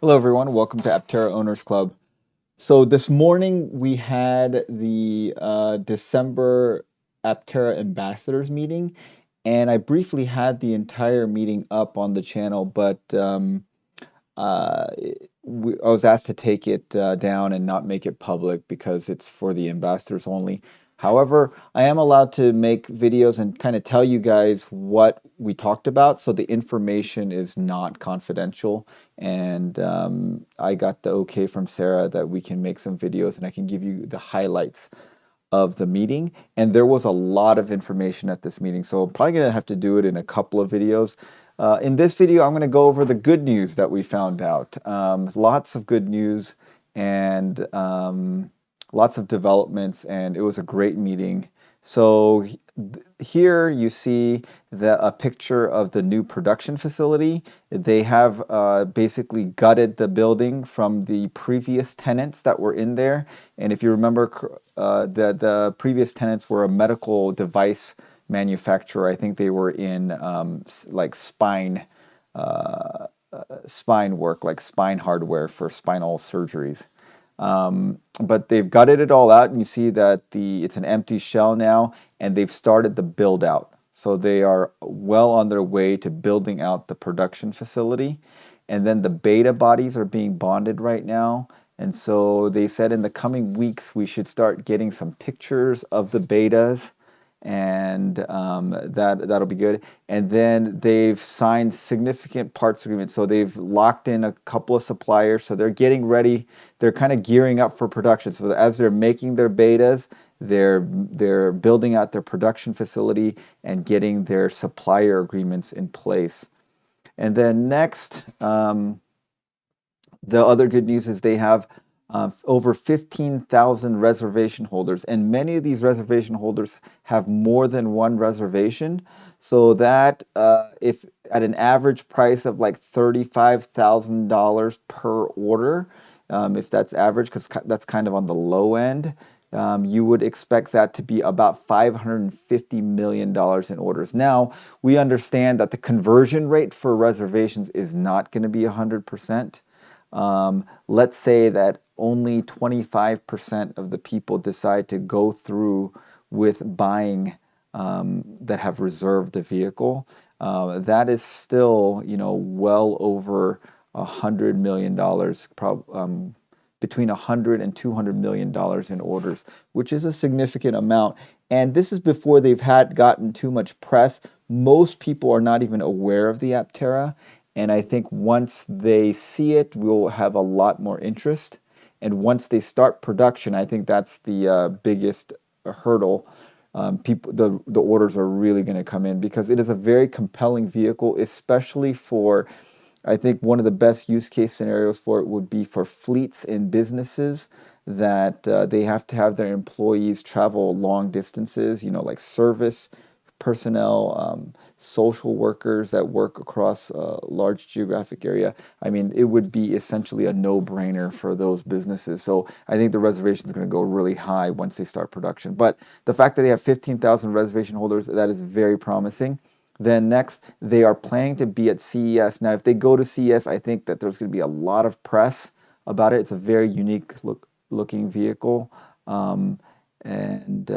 Hello, everyone. Welcome to Aptera Owners Club. So this morning we had the December Aptera Ambassadors meeting, and I briefly had the entire meeting up on the channel, but uh, I was asked to take it down and not make it public because it's for the ambassadors only. However, I am allowed to make videos and kind of tell you guys what we talked about, so the information is not confidential. And I got the okay from Sarah that we can make some videos and I can give you the highlights of the meeting. And there was a lot of information at this meeting, so I'm probably going to have to do it in a couple of videos. In this video, I'm going to go over the good news that we found out. Lots of good news and lots of developments, and it was a great meeting. So here you see a picture of the new production facility. They have basically gutted the building from the previous tenants that were in there. And if you remember, the previous tenants were a medical device manufacturer. I think they were in like spine work, like spine hardware for spinal surgeries. But they've gutted it all out, and you see that it's an empty shell now, and they've started the build out. So they are well on their way to building out the production facility. And then the beta bodies are being bonded right now. And so they said in the coming weeks we should start getting some pictures of the betas, and that'll be good. And then they've signed significant parts agreements. So they've locked in a couple of suppliers. So they're getting ready. They're kind of gearing up for production. So as they're making their betas, they're building out their production facility and getting their supplier agreements in place. And then next, the other good news is they have over 15,000 reservation holders, and many of these reservation holders have more than one reservation. So that if at an average price of like $35,000 per order, if that's average, because that's kind of on the low end, you would expect that to be about $550 million in orders. Now, we understand that the conversion rate for reservations is not going to be 100%. Let's say that only 25% of the people decide to go through with buying that have reserved the vehicle. That is still, well over $100 million, between 100 and 200 million dollars in orders, which is a significant amount. And this is before they've gotten too much press. Most people are not even aware of the Aptera. And I think once they see it, we'll have a lot more interest. And once they start production, I think that's the biggest hurdle. The orders are really going to come in because it is a very compelling vehicle, especially for, I think one of the best use case scenarios for it would be for fleets and businesses that they have to have their employees travel long distances, like service personnel, social workers that work across a large geographic area. I mean, it would be essentially a no-brainer for those businesses. So I think the reservations are going to go really high once they start production. But the fact that they have 15,000 reservation holders, that is very promising. Then next, they are planning to be at CES. Now, if they go to CES, I think that there's going to be a lot of press about it. It's a very unique looking vehicle. And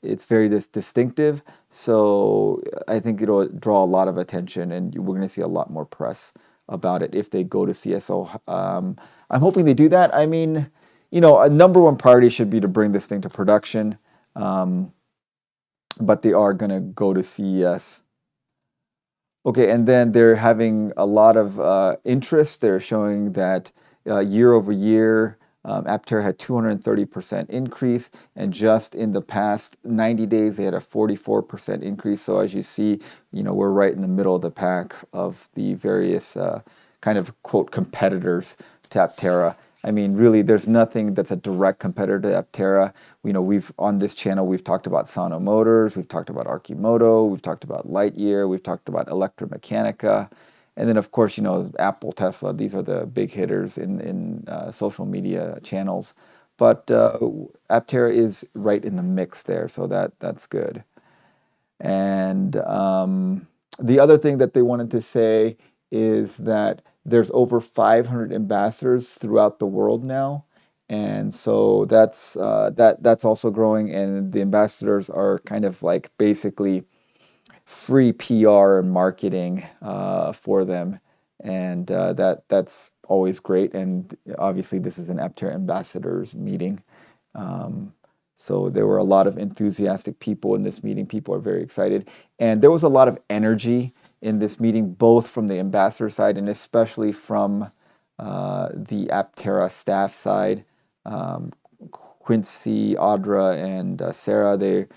it's very distinctive. So I think it'll draw a lot of attention, and we're going to see a lot more press about it if they go to CSO. I'm hoping they do that. I mean, a number one priority should be to bring this thing to production, but they are going to go to CES. Okay, and then they're having a lot of interest. They're showing that year over year, Aptera had 230% increase, and just in the past 90 days, they had a 44% increase. So as you see, we're right in the middle of the pack of the various kind of quote competitors to Aptera. I mean, really, there's nothing that's a direct competitor to Aptera. We've on this channel, we've talked about Sono Motors, we've talked about Archimoto, we've talked about Lightyear, we've talked about Electromechanica, and then of course, Apple, Tesla. These are the big hitters in social media channels. But Aptera is right in the mix there, so that's good. And the other thing that they wanted to say is that there's over 500 ambassadors throughout the world now. And so that's also growing, and the ambassadors are kind of like basically free PR and marketing for them, and that's always great. And obviously, this is an Aptera ambassadors meeting, um, so there were a lot of enthusiastic people in this meeting. People are very excited, and there was a lot of energy in this meeting, both from the ambassador side and especially from the Aptera staff side. Um, Quincy, Audra, and Sarah, they're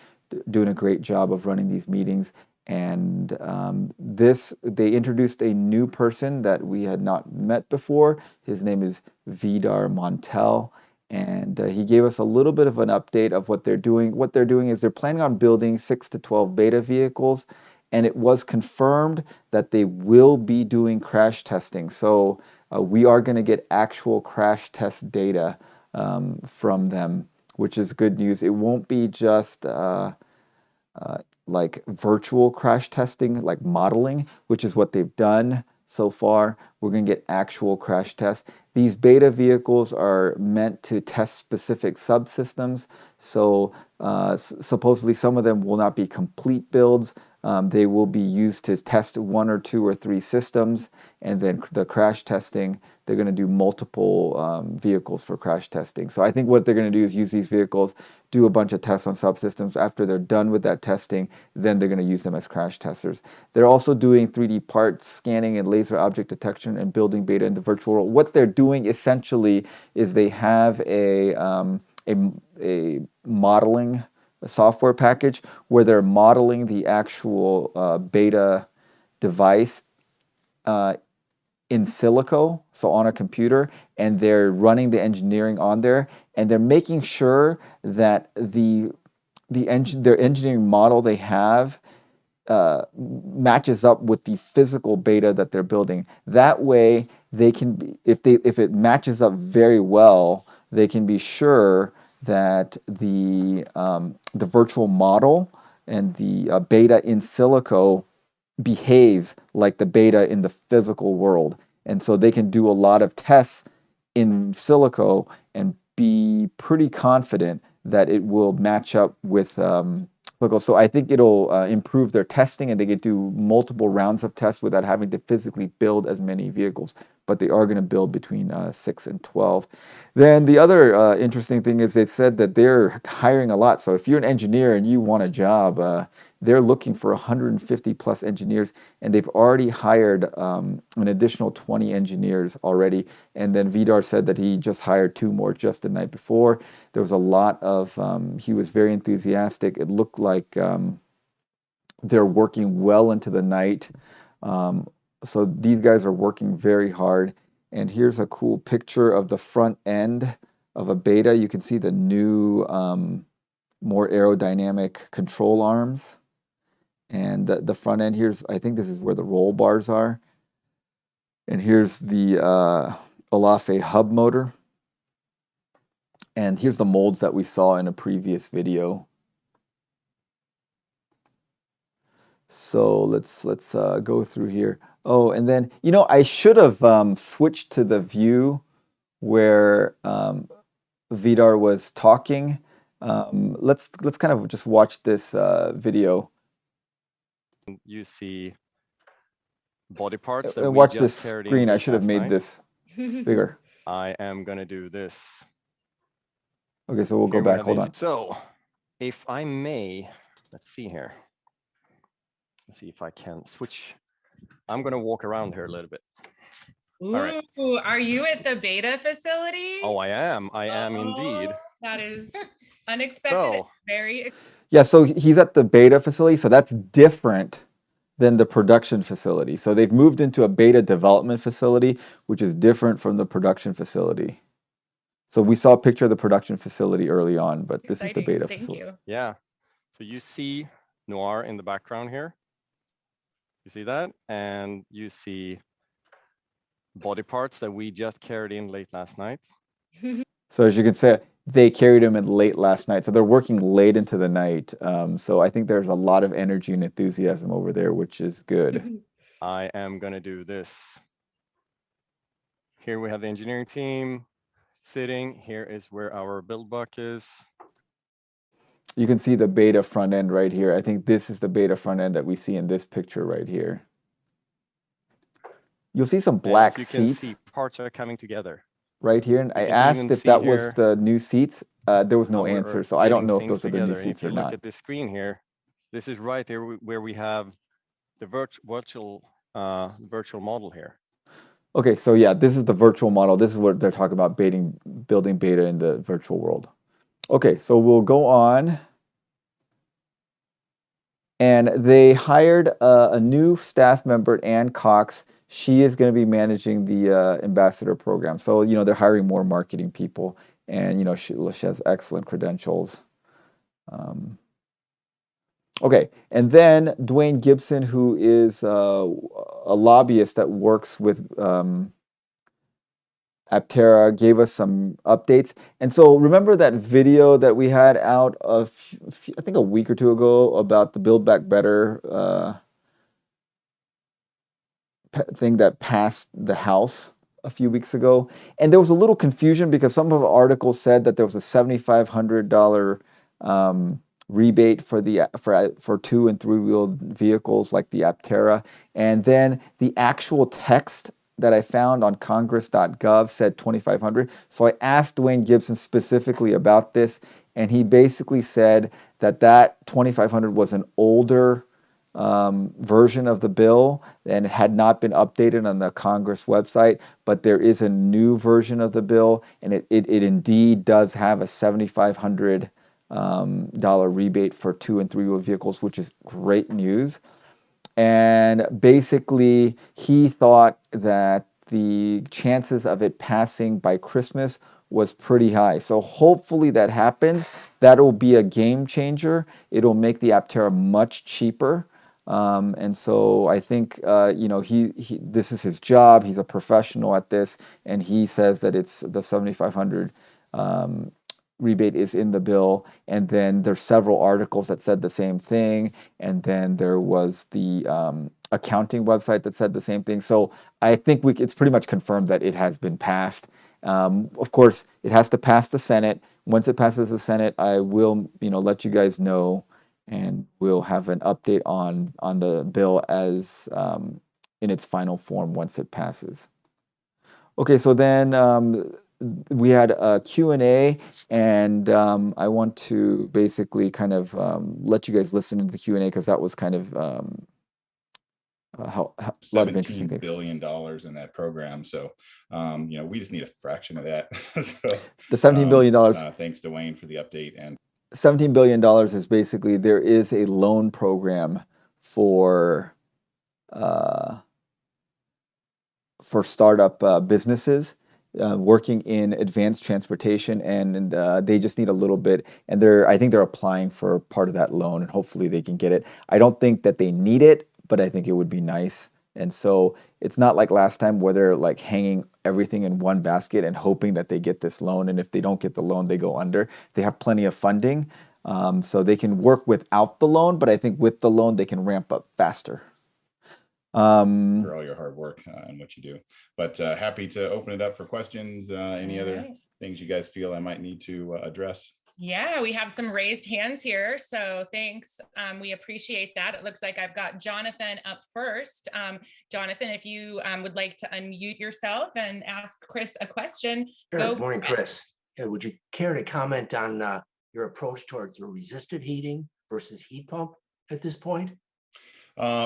doing a great job of running these meetings. And they introduced a new person that we had not met before. His name is Vidar Montel, and he gave us a little bit of an update of what they're doing. What they're doing is they're planning on building 6 to 12 beta vehicles, and it was confirmed that they will be doing crash testing. So we are going to get actual crash test data from them, which is good news. It won't be just uh, like virtual crash testing, like modeling, which is what they've done so far. We're going to get actual crash tests. These beta vehicles are meant to test specific subsystems. So supposedly some of them will not be complete builds. They will be used to test 1 or 2 or 3 systems, and then the crash testing, they're going to do multiple vehicles for crash testing. So I think what they're going to do is use these vehicles, do a bunch of tests on subsystems. After they're done with that testing, then they're going to use them as crash testers. They're also doing 3D parts scanning and laser object detection and building beta in the virtual world. What they're doing essentially is they have a, a modeling software package where they're modeling the actual beta device uh, in silico, so on a computer, and they're running the engineering on there, and they're making sure that their engineering model they have matches up with the physical beta that they're building. That way, they can be, if it matches up very well, they can be sure that the virtual model and the beta in silico behaves like the beta in the physical world. And so they can do a lot of tests in silico and be pretty confident that it will match up with silico. So I think it'll improve their testing, and they can do multiple rounds of tests without having to physically build as many vehicles. But they are going to build between 6 and 12. Then the other interesting thing is they said that they're hiring a lot. So if you're an engineer and you want a job, they're looking for 150 plus engineers, and they've already hired an additional 20 engineers already. And then Vidar said that he just hired 2 more just the night before. There was a lot of, he was very enthusiastic. It looked like they're working well into the night. Um, so these guys are working very hard. And here's a cool picture of the front end of a beta. You can see the new, more aerodynamic control arms. And the front end, I think this is where the roll bars are. And here's the Olafe hub motor. And here's the molds that we saw in a previous video. So let's go through here. Oh, and then, I should have switched to the view where Vidar was talking. Let's kind of just watch this video. You see body parts that And we watch this just carried in screen. I late should have last made night. this bigger. I am gonna do this. Okay, so we'll go Here we back. have Hold on. so, if I may, let's see here. Let's see if I can switch. I'm gonna walk around here a little bit. Ooh, All right. Are you at the beta facility? Oh, I am indeed. That is unexpected. So, Very. Yeah, so he's at the beta facility, so that's different than the production facility. So they've moved into a beta development facility, which is different from the production facility. So we saw a picture of the production facility early on, but this is the beta facility. Thank you. yeah. So you see Noir in the background here. You see that? And you see body parts that we just carried in late last night. So as you can see, they carried him in late last night. So they're working late into the night. So I think there's a lot of energy and enthusiasm over there, which is good. I am gonna do this. Here we have the engineering team sitting. Here is where our build buck is. You can see the beta front end right here. I think this is the beta front end that we see in this picture right here. You'll see some And black as you can seats see, parts are coming together. right here. And You I can even asked if see that was here the new seats. There was how no we're answer. So I don't getting know if things those are the new together. And if seats you or look not. at this screen here, this is right there where we have the virtual model here. Okay, so yeah, this is the virtual model. This is what they're talking about, building beta in the virtual world. Okay, so we'll go on. And they hired a new staff member, Ann Cox. She is going to be managing the ambassador program. So, you know, they're hiring more marketing people. And, you know, she has excellent credentials. Okay, and then Dwayne Gibson, who is a lobbyist that works with Aptera, gave us some updates. And so remember that video that we had out I think a week or two ago about the Build Back Better thing that passed the House a few weeks ago, and there was a little confusion because some of the articles said that there was a $7,500 rebate for for 2 and 3 wheeled vehicles like the Aptera, and then the actual text that I found on Congress.gov said 2,500. So I asked Dwayne Gibson specifically about this, and he basically said that 2,500 was an older version of the bill and it had not been updated on the Congress website, but there is a new version of the bill, and it indeed does have a $7,500 dollar rebate for 2 and 3 wheel vehicles, which is great news. And basically, he thought that the chances of it passing by Christmas was pretty high. So hopefully that happens. That'll be a game changer. It'll make the Aptera much cheaper. And so I think you know this is his job. He's a professional at this, and he says that it's the 7,500 rebate is in the bill. And then there's several articles that said the same thing. And then there was the accounting website that said the same thing. So I think it's pretty much confirmed that it has been passed. Of course, it has to pass the Senate. Once it passes the Senate, I will, you know, let you guys know, and we'll have an update on the bill as in its final form once it passes. Okay, so then we had a Q&A, and I want to basically kind of let you guys listen to the Q&A because that was kind of a lot of interesting $17 things. billion in that program. So, you know, we just need a fraction of that. So, the $17 billion. Thanks, Dwayne, for the update. And $17 billion is basically there is a loan program for startup businesses working in advanced transportation, and they just need a little bit, and I think they're applying for part of that loan, and hopefully they can get it. I don't think that they need it, but I think it would be nice. And so it's not like last time where they're like hanging everything in one basket and hoping that they get this loan, and if they don't get the loan, they go under. They have plenty of funding, so they can work without the loan, but I think with the loan they can ramp up faster. For all your hard work and what you do. But happy to open it up for questions. Any other things you guys feel I might need to address? Yeah, we have some raised hands here. So thanks. We appreciate that. It looks like I've got Jonathan up first. Jonathan, if you would like to unmute yourself and ask Chris a question. Sure. Go Good morning, for it. Chris. Would you care to comment on your approach towards the resistive heating versus heat pump at this point?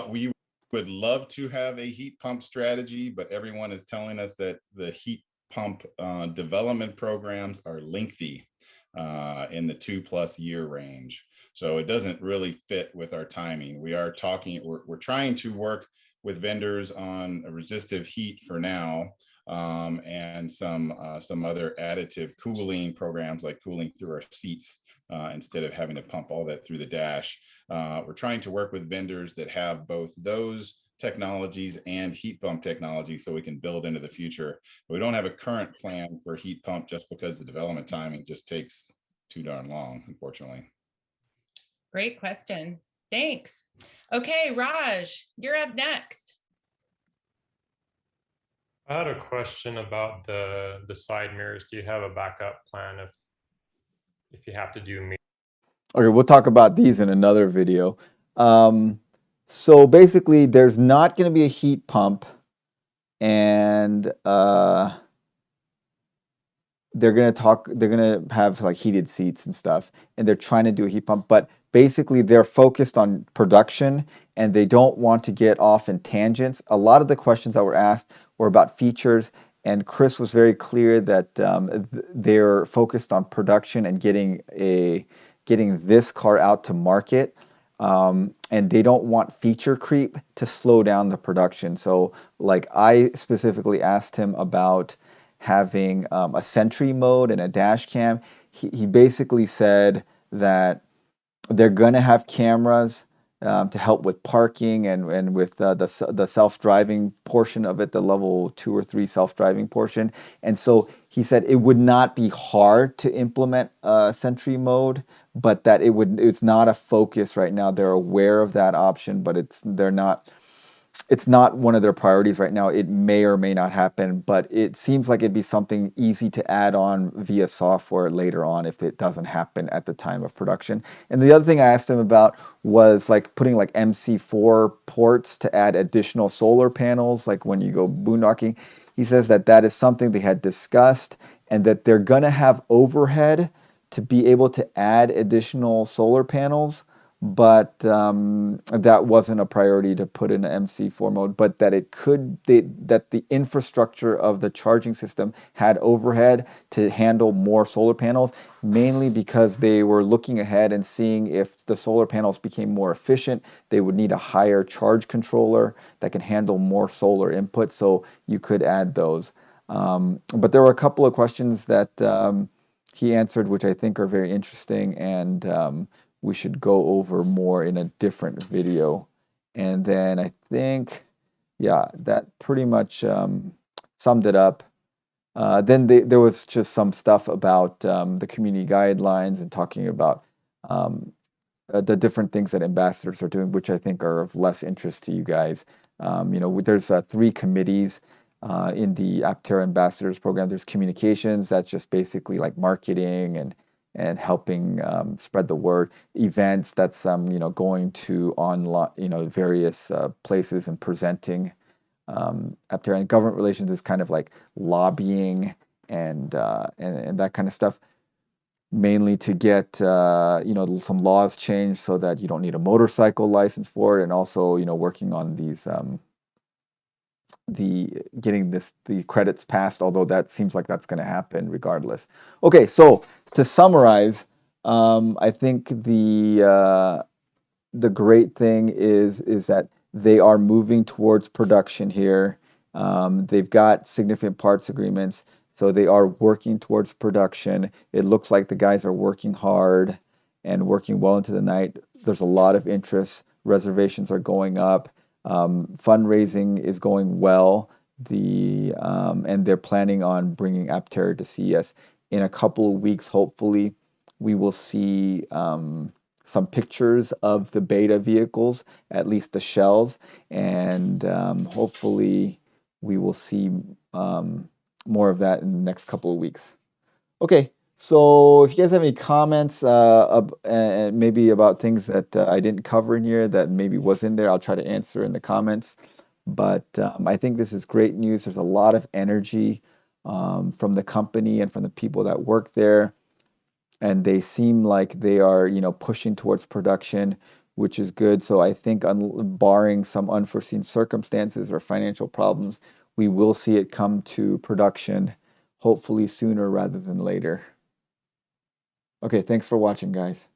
We would love to have a heat pump strategy, but everyone is telling us that the heat pump development programs are lengthy in the 2+ year range. So it doesn't really fit with our timing. We're trying to work with vendors on a resistive heat for now, and some other additive cooling programs like cooling through our seats instead of having to pump all that through the dash. We're trying to work with vendors that have both those technologies and heat pump technology so we can build into the future. But we don't have a current plan for heat pump just because the development timing just takes too darn long, unfortunately. Great question. Thanks. Okay, Raj, you're up next. I had a question about the side mirrors. Do you have a backup plan if you have to do me? Okay, we'll talk about these in another video. So basically, there's not going to be a heat pump, and they're gonna have like heated seats and stuff, and they're trying to do a heat pump, but basically they're focused on production and they don't want to get off in tangents. A lot of the questions that were asked were about features, and Chris was very clear that they're focused on production and getting this car out to market. And they don't want feature creep to slow down the production. So, like, I specifically asked him about having a Sentry mode and a dash cam. He basically said that they're going to have cameras to help with parking and with the self-driving portion of it, the level 2 or 3 self-driving portion. And so he said it would not be hard to implement Sentry mode, but that it's not a focus right now. They're aware of that option, but it's not one of their priorities right now. It may or may not happen, but it seems like it'd be something easy to add on via software later on if it doesn't happen at the time of production. And the other thing I asked him about was like putting like MC4 ports to add additional solar panels, like when you go boondocking. He says that that is something they had discussed and that they're going to have overhead to be able to add additional solar panels, but that wasn't a priority to put in MC4 mode, but that that the infrastructure of the charging system had overhead to handle more solar panels, mainly because they were looking ahead and seeing if the solar panels became more efficient, they would need a higher charge controller that can handle more solar input, so you could add those. But there were a couple of questions that he answered, which I think are very interesting, and we should go over more in a different video. And then I think, yeah, that pretty much summed it up. Then there was just some stuff about the community guidelines and talking about the different things that ambassadors are doing, which I think are of less interest to you guys. There's 3 committees in the Aptera Ambassadors Program. There's communications, that's just basically like marketing and helping spread the word. Events, that's going to online, various places and presenting Aptera. And government relations is kind of like lobbying and that kind of stuff, mainly to get some laws changed so that you don't need a motorcycle license for it, and also working on these getting the credits passed, although that seems like that's going to happen regardless. Okay, so to summarize, I think the great thing is that they are moving towards production here. They've got significant parts agreements, so they are working towards production. It looks like the guys are working hard and working well into the night. There's a lot of interest. Reservations are going up. Fundraising is going well. And they're planning on bringing Aptera to CES in a couple of weeks. Hopefully, we will see some pictures of the beta vehicles, at least the shells, and hopefully we will see more of that in the next couple of weeks. Okay, so if you guys have any comments maybe about things that I didn't cover in here that maybe was in there, I'll try to answer in the comments. But I think this is great news. There's a lot of energy from the company and from the people that work there, and they seem like they are, pushing towards production, which is good. So I think, barring some unforeseen circumstances or financial problems, we will see it come to production, hopefully sooner rather than later. Okay, thanks for watching, guys.